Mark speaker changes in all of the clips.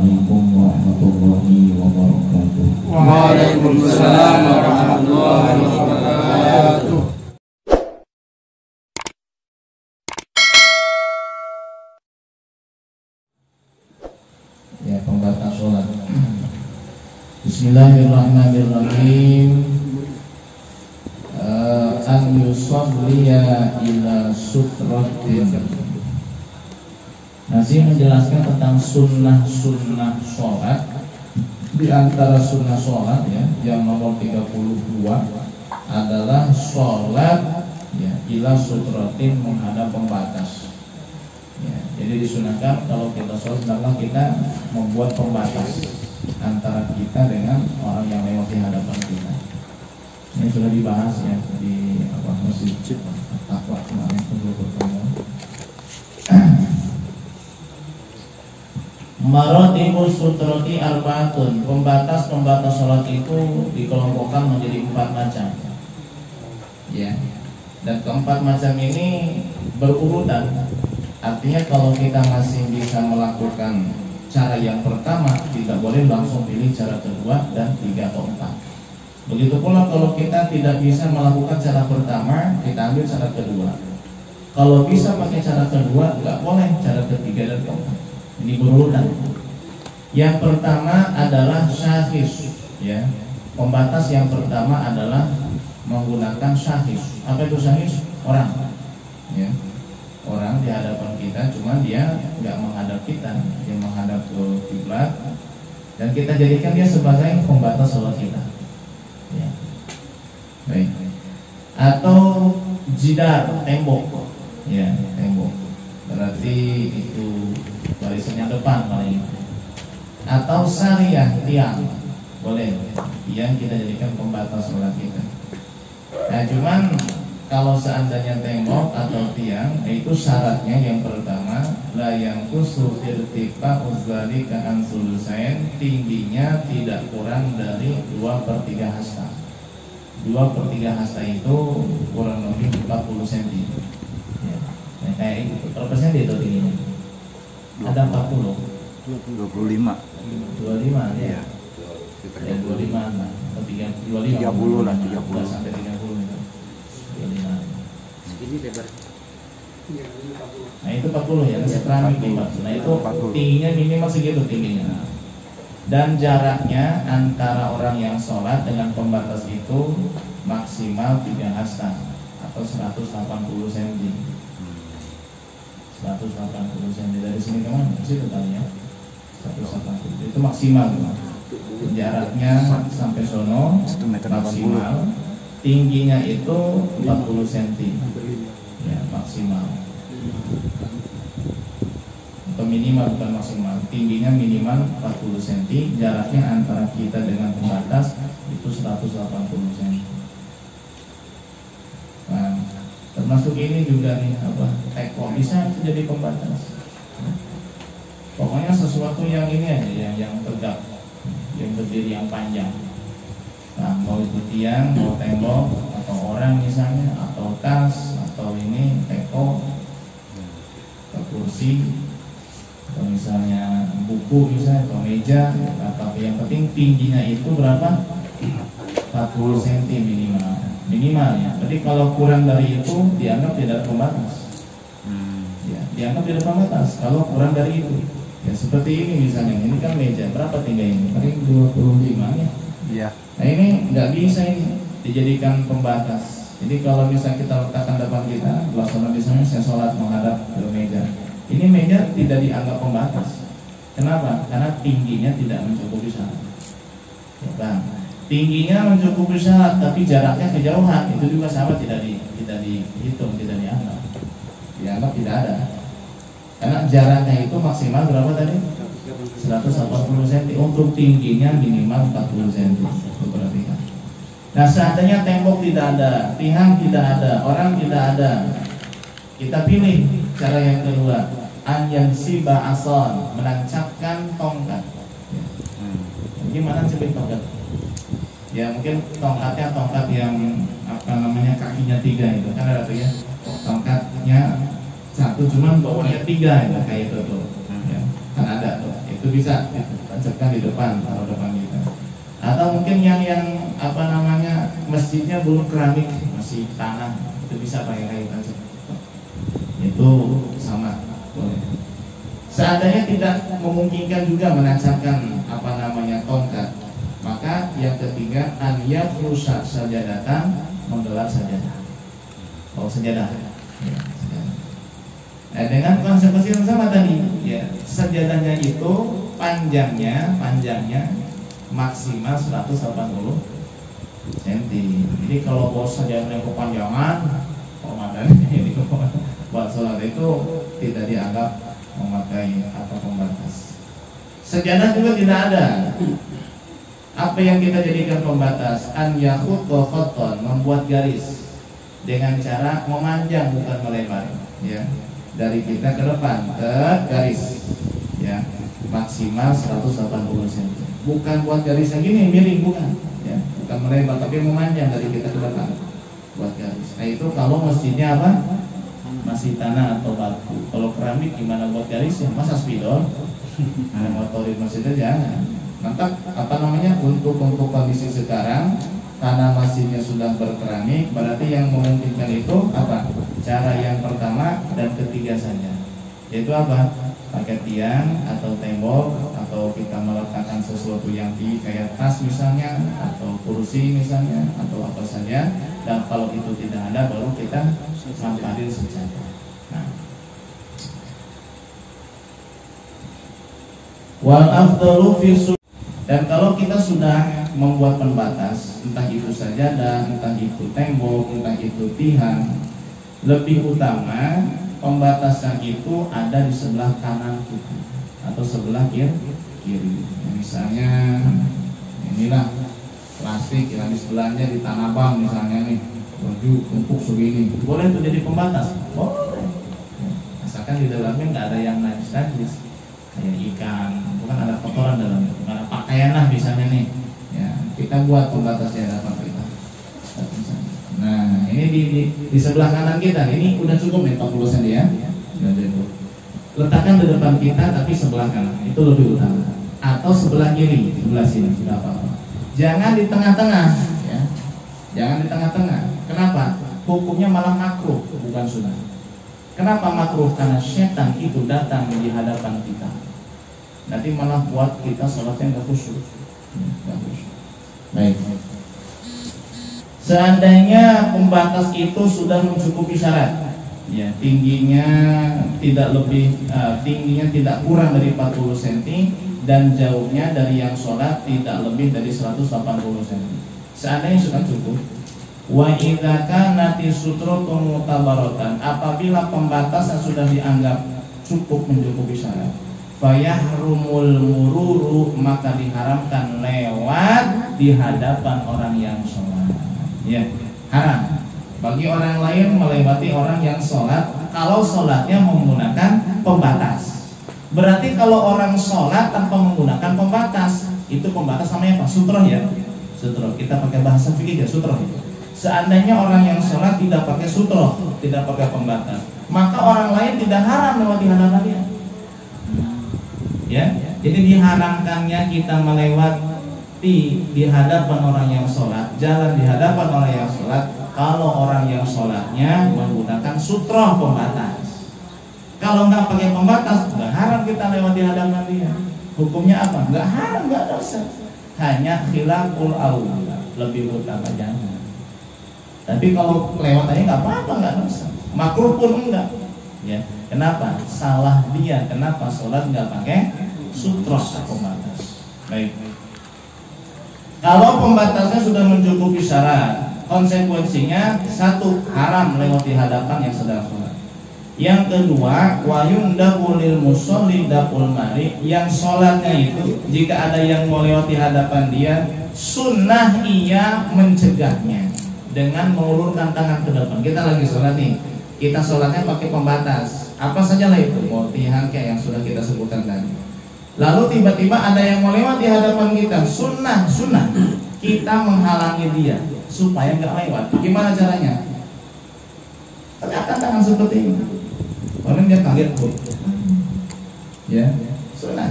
Speaker 1: Assalamualaikum warahmatullahi wabarakatuh.
Speaker 2: Waalaikumsalam warahmatullahi wabarakatuh.
Speaker 1: Ya, pembatas sholat. Bismillahirrahmanirrahim. An yusalliya ila sutratin. Masih menjelaskan tentang sunnah-sunnah sholat. Di antara sunnah sholat ya, yang nomor 32 adalah sholat ya, ila sutratin, menghadap pembatas ya. Jadi disunahkan kalau kita sholat adalah kita membuat pembatas antara kita dengan orang yang lewat di hadapan kita. Ini sudah dibahas ya di masjid Taqwa kemarin sebelum bertemu. Maratibus sutrati arbaatun. Pembatas sholat itu dikelompokkan menjadi 4 macam ya. Dan keempat macam ini berurutan. Artinya kalau kita masih bisa melakukan cara yang pertama, tidak boleh langsung pilih cara kedua dan 3 atau 4. Begitu pula kalau kita tidak bisa melakukan cara pertama, kita ambil cara kedua. Kalau bisa pakai cara kedua, nggak boleh cara ketiga dan keempat. Ini berurutan. Yang pertama adalah syahis ya. Pembatas yang pertama adalah menggunakan syahis. Apa itu syahis? Orang ya. Orang di hadapan kita, cuman dia nggak menghadap kita, dia menghadap ke kiblat, dan kita jadikan dia sebagai pembatas sholat kita ya. Baik. Atau jidar, tembok ya, tembok. Berarti itu barisan yang depan paling. Atau sariyah, tiang, boleh. Tiang kita jadikan pembatas sholat kita. Nah cuman kalau seandainya tembok atau tiang, itu syaratnya yang pertama, la yanqusu irtifa'u dzalika an sulusain, tingginya tidak kurang dari 2/3 hasta. 2/3 hasta itu kurang lebih 40 cm. Ya. Nah, kayak itu. Berapa cm itu tingginya? Ada 40.
Speaker 3: 25.
Speaker 1: 25 ya. Ya 25 lah.
Speaker 3: 30 lah, 30
Speaker 1: sampai 30 itu. 25.
Speaker 2: Ini lebar.
Speaker 1: Nah itu 40 ya, keramik lebar. Nah itu tingginya minimal segitu tingginya. Dan jaraknya antara orang yang sholat dengan pembatas itu maksimal 3 hasta atau 180 cm. 180 cm dari sini ke mana? Situ kali ya. 180 itu maksimal. Jaraknya sampai sono maksimal. Tingginya itu 40 cm ya, maksimal atau minimal, bukan maksimal. Tingginya minimal 40 cm. Jaraknya antara kita dengan pembatas itu 180 cm. Nah, termasuk ini juga nih teko bisa jadi pembatas. Pokoknya sesuatu yang ini aja, yang tegak, yang berdiri, yang panjang. Nah, mau itu tiang, mau tembok, atau orang misalnya, atau tas, atau ini teko, atau kursi, atau misalnya buku misalnya, atau meja, atau yang penting tingginya itu berapa? 40 cm minimal ya. Jadi kalau kurang dari itu dianggap tidak ada pembatas. Ya, dianggap tidak ada pembatas kalau kurang dari itu. Ya seperti ini misalnya, ini kan meja, berapa tingginya ini? Paling 25 ya.
Speaker 3: Iya.
Speaker 1: Nah ini nggak bisa ini dijadikan pembatas. Jadi kalau misalnya kita letakkan depan kita, pelaksana misalnya saya sholat menghadap ke meja, ini meja tidak dianggap pembatas. Kenapa? Karena tingginya tidak mencukupi syarat. Ya, Bang. Tingginya mencukupi syarat, tapi jaraknya kejauhan, itu juga sama tidak dihitung, tidak dianggap. Dianggap tidak ada. Karena jaraknya itu maksimal berapa tadi? 180 cm. Untuk tingginya minimal 40 cm. Perhatikan. Nah seandainya tembok tidak ada, tiang tidak ada, orang tidak ada, kita pilih cara yang kedua, anyansiba ason, menancapkan tongkat. Gimana cepet tongkat? Ya mungkin tongkatnya tongkat yang kakinya 3 itu kan ada tuh ya. Tongkatnya 1 cuman bawahnya 3 itu kayak itu tuh. Ya, kan ada tuh. Itu itu bisa tancapkan di depan atau depan kita. Atau mungkin yang apa namanya masjidnya belum keramik, masih tanah, itu bisa pakai kayu tancap. Itu sama boleh. Seandainya tidak memungkinkan juga menancapkan apa namanya tongkat, maka yang ketiga an yafrusa sajadatan, menggelar sajadah. Oh sajadah. Ya, sajadah. Nah, dengan konsekuensi yang sama tadi, ya sajadahnya itu panjangnya maksimal 180 cm. Jadi kalau bos sajadahnya kepanjangan, Ramadan ini buat sholat itu tidak dianggap memakai apa pembatas. Sajadah juga tidak ada. Apa yang kita jadikan pembatas? An yakhutto khatton, membuat garis dengan cara memanjang bukan melebar, ya. Dari kita ke depan ke garis, ya, maksimal 180 cm. Bukan buat garis yang gini miring, bukan, ya, bukan melebar tapi memanjang dari kita ke depan buat garis. Nah itu kalau masjidnya apa? Masih tanah atau batu. Kalau keramik gimana buat garisnya? Masa spidol? Motorin masjidnya jangan. Maka apa namanya untuk kondisi sekarang karena masjidnya sudah berkeramik, berarti yang memungkinkan itu apa? Cara yang pertama dan ketiga saja, yaitu apa? Pakai tiang atau tembok, atau kita meletakkan sesuatu yang tinggi kayak tas misalnya, atau kursi misalnya, atau apa saja. Dan kalau itu tidak ada, baru kita mamparin sejadah. Nah, wal afdalu fi. Dan kalau kita sudah membuat pembatas, entah itu sajadah, entah itu tembok, entah itu tiang, lebih utama pembatasnya itu ada di sebelah kanan kita atau sebelah kiri. Misalnya inilah plastik yang di sebelahnya di Tanah Abang misalnya nih, baju tumpuk segini, boleh itu jadi pembatas? Boleh, asalkan di dalamnya nggak ada yang najis kayak ikan, bukan ada kotoran dalamnya, bukan ada pakaian lah misalnya nih, ya kita buat pembatas di hadapan kita. Nah ini di sebelah kanan kita, ini udah cukup nih 40 cm ya, letakkan di depan kita tapi sebelah kanan itu lebih utama, atau sebelah kiri, sebelah sini tidak apa-apa. Jangan di tengah-tengah, ya. Jangan di tengah-tengah. Kenapa? Hukumnya malah makruh, bukan sunnah. Kenapa makruh? Karena setan itu datang di hadapan kita. Nanti malah buat kita sholatnya nggak khusyuk. Baik. Seandainya pembatas itu sudah mencukupi syarat, ya tingginya tidak lebih, tingginya tidak kurang dari 40 cm dan jauhnya dari yang sholat tidak lebih dari 180 cm. Seandainya sudah cukup. Wa idza kanati sutratun mutabaratan, apabila pembatasnya sudah dianggap cukup mencukupi syarat, fayahrumul mururu, maka diharamkan lewat di hadapan orang yang sholat. Ya, haram bagi orang lain melewati orang yang sholat kalau sholatnya menggunakan pembatas. Berarti kalau orang sholat tanpa menggunakan pembatas, itu pembatas namanya apa? Sutroh ya. Sutroh, kita pakai bahasa fikih ya, sutroh itu. Seandainya orang yang sholat tidak pakai sutroh, tidak pakai pembatas, maka orang lain tidak haram melewati hadapannya. Ya, jadi diharamkannya kita melewati di hadapan orang yang sholat, jalan di hadapan orang yang sholat, kalau orang yang sholatnya menggunakan sutroh pembatas. Kalau nggak pakai pembatas, nggak haram kita lewat di hadapan dia. Hukumnya apa? Nggak haram, nggak dosa. Hanya khilaful aula, lebih utama jangan. Tapi kalau lewat aja nggak apa-apa, nggak dosa. Makruh pun enggak. Ya, kenapa? Salah dia. Kenapa sholat nggak pakai sutroh pembatas? Baik. Kalau pembatasnya sudah mencukupi syarat, konsekuensinya satu, haram lewat di hadapan yang sedang sholat. Yang kedua, wayundabu lil musolli dapul mari, yang sholatnya itu jika ada yang mau lewat di hadapan dia, sunnah ia mencegahnya dengan mengulurkan tangan ke depan. Kita lagi sholat nih, kita sholatnya pakai pembatas, apa saja lah itu, mau tiang kayak yang sudah kita sebutkan tadi. Lalu tiba-tiba ada yang mau lewat di hadapan kita, sunnah kita menghalangi dia supaya nggak lewat. Gimana caranya? Tegakkan tangan seperti ini. Orang dia kaget, ya, sunnah.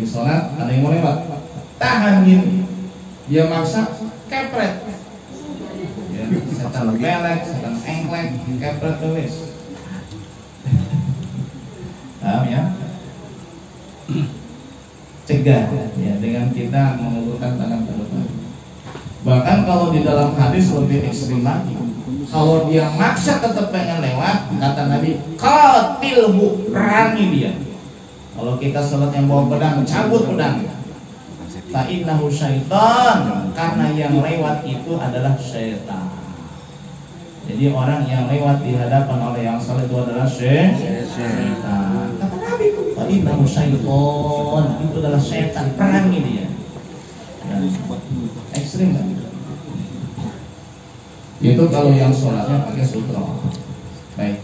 Speaker 1: lagi sholat, ada yang mau lewat, tahan gini, dia maksa, kepret, ya, setan pelek, setan engklek, kepret tulis, paham ya? Cegah ya dengan kita mengulurkan tangan ke depan. Bahkan kalau di dalam hadis lebih ekstrim lagi, kalau dia maksa tetap pengen lewat, kata Nabi, qatilhu, perangi dia. Kalau kita sholat yang bawa pedang, cabut pedang. Fa innahu syaitan, karena yang lewat itu adalah syaitan. Jadi orang yang lewat di hadapan oleh yang sholat itu adalah syaitan. Kata Nabi, fa innahu syaitan, itu adalah syaitan, perangi dia. Dan ekstrim kan? Itu kalau yang sholatnya pakai sutra. Baik.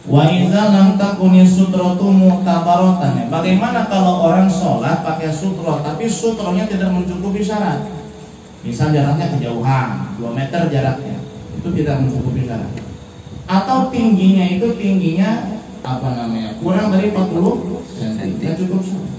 Speaker 1: Wa idza lam takuni sutratu mu'tabaratan. Bagaimana kalau orang sholat pakai sutra tapi sutranya tidak mencukupi syarat? Misal jaraknya kejauhan, 2 meter jaraknya, itu tidak mencukupi syarat. Atau tingginya itu kurang dari 40 cm, tidak cukup syarat.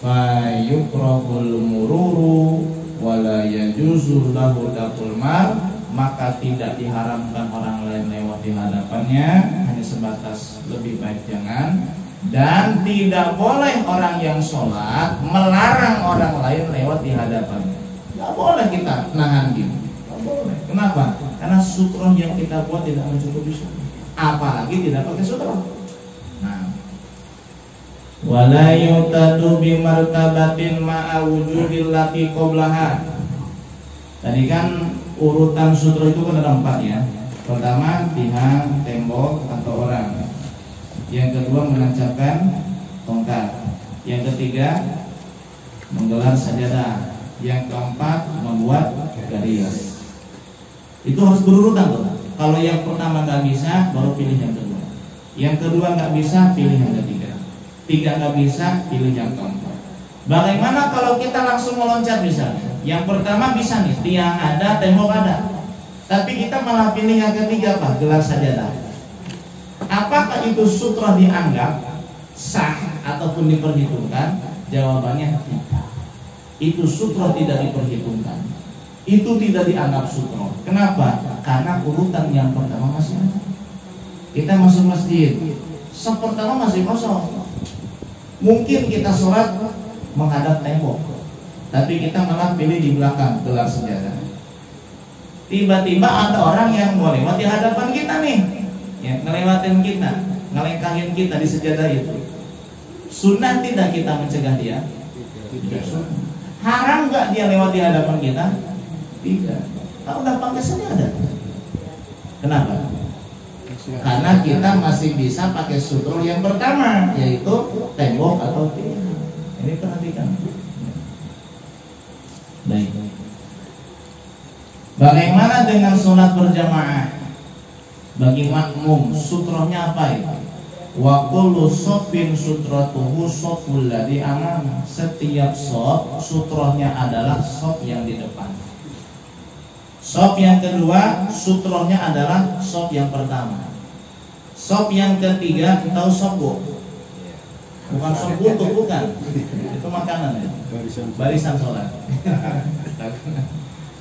Speaker 1: Fa yukrahul mururu wala yajuzu lahu daqul mar, maka tidak diharamkan orang lain lewat di hadapannya, hanya sebatas lebih baik jangan. Dan tidak boleh orang yang sholat melarang orang lain lewat di hadapannya. Tidak boleh kita nahan gini, tidak boleh. Kenapa? Karena sutra yang kita buat tidak mencukupi syarat, apalagi tidak pakai sutra. Nah, wala yutadu bi martabatin ma'a wujudil lati qablaha. Tadi kan urutan sutra itu kan ada 4 ya. Pertama, tiang, tembok atau orang. Yang kedua, menancapkan tongkat. Yang ketiga, menggelar sajadah. Yang keempat, membuat garis. Itu harus berurutan tuh. Kalau yang pertama nggak bisa, baru pilih yang kedua. Yang kedua nggak bisa, pilih yang ketiga. 3 nggak bisa, pilih yang keempat. Bagaimana kalau kita langsung meloncat misalnya? Yang pertama bisa nih, tiang ada, tembok ada, tapi kita malah pilih yang ketiga apa? Gelar sajadah. Apakah itu sutra dianggap sah ataupun diperhitungkan? Jawabannya tidak. Itu sutra tidak diperhitungkan. Itu tidak dianggap sutra. Kenapa? Karena urutan yang pertama masih ada. Kita masuk masjid, saf pertama masih kosong. Mungkin kita sholat menghadap tembok, tapi kita malah pilih di belakang gelar sajadah. Tiba-tiba ada orang yang mau lewat di hadapan kita nih, ya, ngelewatin kita, ngelengkahin kita di sejadah itu. Sunnah tidak kita mencegah dia? Tidak. Haram nggak dia lewat di hadapan kita? Tidak. Kalau udah pakai sajadah. Kenapa? Karena kita masih bisa pakai sutra yang pertama, yaitu tembok atau tiang. Ini perhatikan. Baik. Bagaimana dengan sholat berjamaah? Bagi makmum, sutranya apa itu? Wa kullu shofin sutratuhu shoful ladzi amama. Setiap shof, sutranya adalah shof yang di depan. Shof yang kedua, sutranya adalah shof yang pertama. Shof yang ketiga, tahu shof bu? Bukan shof butuh, bukan. Itu makanan ya. Barisan sholat.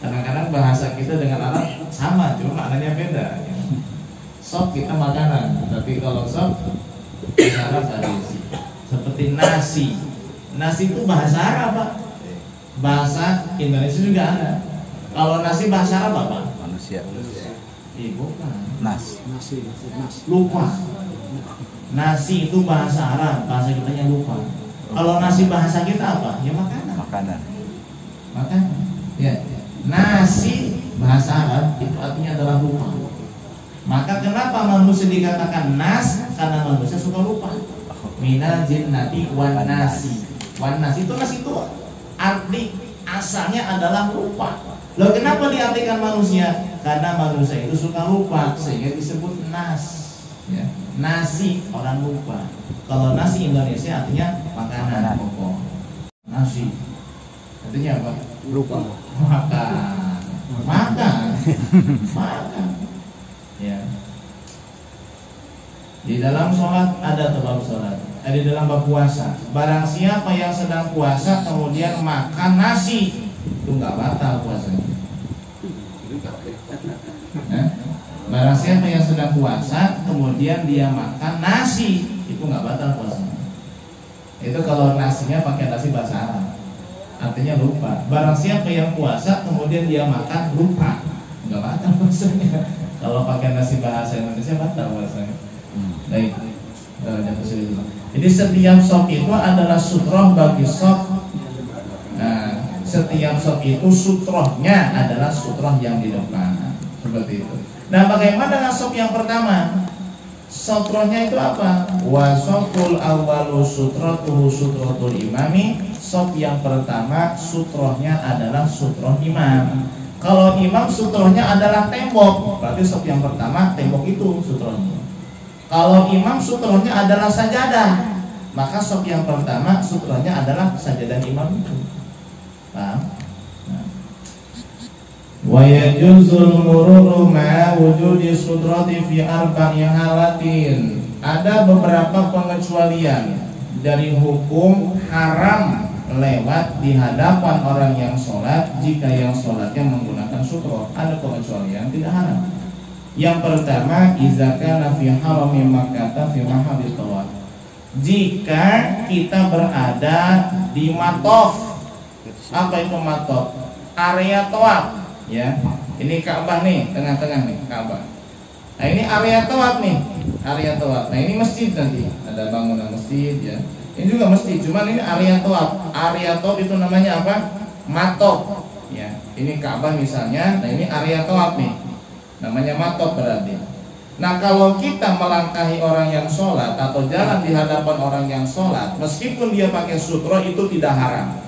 Speaker 1: Kadang-kadang bahasa kita dengan Arab sama, cuma maknanya beda. Sop kita makanan, tapi kalau sop bahasa Arab baris. Seperti nasi. Nasi itu bahasa Arab, Pak. Bahasa Indonesia juga ada. Kalau nasi bahasa Arab apa?
Speaker 3: Manusia.
Speaker 1: Bukan.
Speaker 2: Nasi.
Speaker 1: Lupa. Nasi itu bahasa Arab, bahasa kitanya lupa. Kalau nasi bahasa kita apa? Ya makanan. Makanan. Ya. Nasi bahasa Arab itu artinya adalah lupa. Maka kenapa manusia dikatakan nas? Karena manusia suka lupa. Minal jinnati wan nasi. Wan nasi itu nasi itu arti asalnya adalah lupa. Loh kenapa diartikan manusia? Karena manusia itu suka lupa sehingga disebut nas. Ya. Nasi orang lupa. Kalau nasi Indonesia artinya makanan pokok. Nasi artinya apa?
Speaker 2: Lupa.
Speaker 1: Makan. Ya. Di dalam sholat ada sebab sholat. ada di dalam bab puasa. Barang siapa yang sedang puasa kemudian makan nasi, itu nggak batal puasanya. Barang siapa yang sedang puasa kemudian dia makan nasi, itu nggak batal puasanya. Itu kalau nasinya pakai nasi bahasa Arab, artinya lupa. Barang siapa yang puasa kemudian dia makan lupa, nggak batal puasanya. Kalau pakai nasi bahasa Indonesia batal puasanya. Baik, jadi setiap sop itu adalah sutroh bagi sop. Nah, setiap sop itu sutrohnya adalah sutroh yang di depan, seperti itu. Nah, bagaimana dengan sop yang pertama? Sutrohnya itu apa? Wasopul awalu sutrotuhu sutrotul imami. Sop yang pertama sutrohnya adalah sutroh imam. Kalau imam sutrohnya adalah tembok, berarti sop yang pertama tembok itu sutrohnya. Kalau imam sutrohnya adalah sajadah, maka sop yang pertama sutrohnya adalah sajadah imam itu. Paham? Wa yajuzul mururu ma'a wujudi sutrati fi arba'i halatin. Ada beberapa pengecualian dari hukum haram lewat di hadapan orang yang sholat jika yang sholatnya menggunakan sutroh. Ada pengecualian tidak haram. Yang pertama, idza kana fi harami Makkah fi mahalli tawaf. Jika kita berada di matof. Apa itu matof? Area tawaf. Ya, ini Ka'bah nih, tengah-tengah nih Ka'bah. Nah ini area tawaf nih, area tawaf. Nah ini masjid nanti, ada bangunan masjid ya. Ini juga masjid, cuman ini area tawaf. Area tawaf itu namanya apa? Matof. Ya, ini Ka'bah misalnya. Nah ini area tawaf nih, namanya matof berarti. Nah kalau kita melangkahi orang yang sholat atau jalan di hadapan orang yang sholat, meskipun dia pakai sutroh itu tidak haram.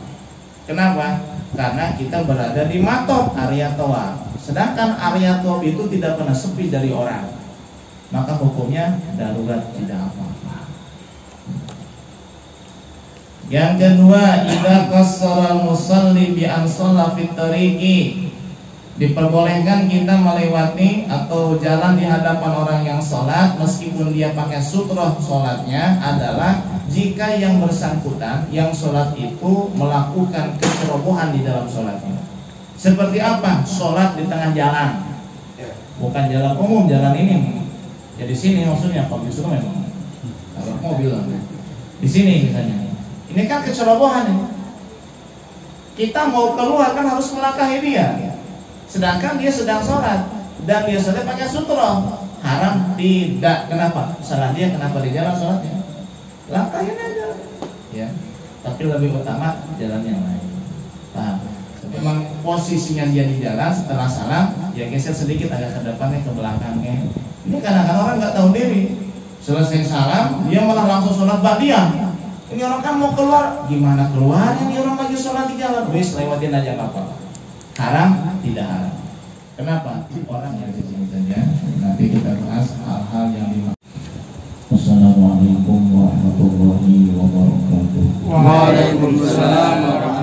Speaker 1: Kenapa? Karena kita berada di matof, area tawaf. Sedangkan area tawaf itu tidak pernah sepi dari orang, maka hukumnya darurat, tidak apa-apa. Yang kedua, idza qassara al-musalli bi an shalla fit tariqi. Diperbolehkan kita melewati atau jalan di hadapan orang yang sholat meskipun dia pakai sutroh sholatnya adalah jika yang bersangkutan yang sholat itu melakukan kecerobohan di dalam sholatnya. Seperti apa? Sholat di tengah jalan, bukan jalan umum, jalan ini. Ya di sini maksudnya kalau justru memang kalau mobil di sini misalnya. Ini kan kecerobohan ini. Kita mau keluar kan harus melangkahi dia. Sedangkan dia sedang sholat dan dia sholat pakai sutroh, haram tidak. Kenapa? Salah dia, kenapa di jalan sholatnya? Langkahin aja, ya. Tapi lebih utama jalan yang lain. Paham? Memang posisinya dia di jalan setelah salam, ya geser sedikit agak ke depannya, ke belakangnya. Ini kadang-kadang orang nggak tahu diri. Selesai salam, dia malah langsung sholat ba'diyah. Ini orang kan mau keluar, gimana keluarnya? Ini orang lagi sholat di jalan, wis lewatin aja apa-apa. Haram? Tidak haram. Kenapa? Orang yang di sini saja. Nanti kita bahas hal-hal yang dimaksud. Wassalamualaikum warahmatullahi wabarakatuh.
Speaker 2: Waalaikumsalam warahmatullahi wabarakatuh.